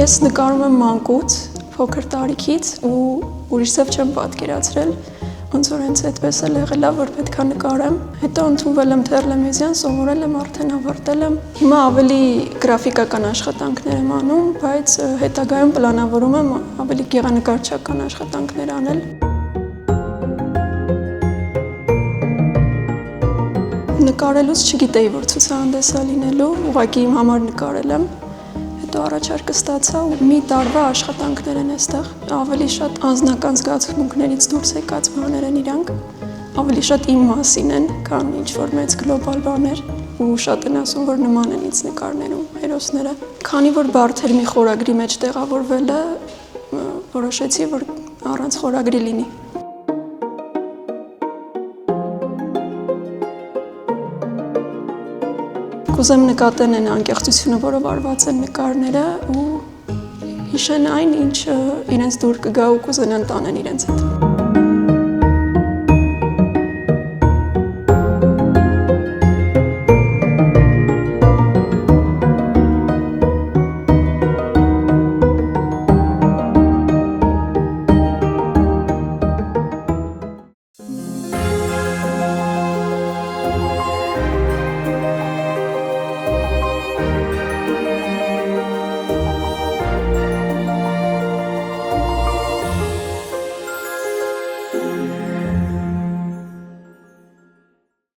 Ես նկարում եմ մանկուց, փոքր տարիքից ու ուրիշ ձև չեմ պատկերացրել, ոնց որ հենց այդպես էլ եղել է, որ պետք է նկարեմ։ Հետո ընդունվել եմ Թերլեմեզյան, սովորել եմ, արդեն ավարտել եմ։ Հիմա ավելի գրաֆիկական աշխատանքներ եմ անում, բայց հետագայում պլանավորում եմ ավելի գեղանկարչական աշխատանքներ անել։ Նկարելուց չգիտեի, որ ցուցահանդես է լինելու, ուղղակի իմ համար նկարել եմ։ Հետո առաջարկը ստացա ու մի տարվա աշխատանքներ են այստեղ, ավելի շատ անձնական զգացմունքներից դուրս եկած բաներ են իրանք, ավելի շատ իմ մասին են, քան ինչ-որ մեծ գլոբալ բաներ ու շատ են ասում, որ նման են ինձ նկարներում հերոսները։ Քանի որ բարդ էր մի խորագրի մեջ տեղավորվելը, որոշեցի, որ առանց խորագրի լինի։ Կուզեմ նկատեն են անկեղծությունը, որով արված են նկարները ու հիշեն այն, ինչ իրենց դուր կգա ու կուզենան տանեն իրենց հետ։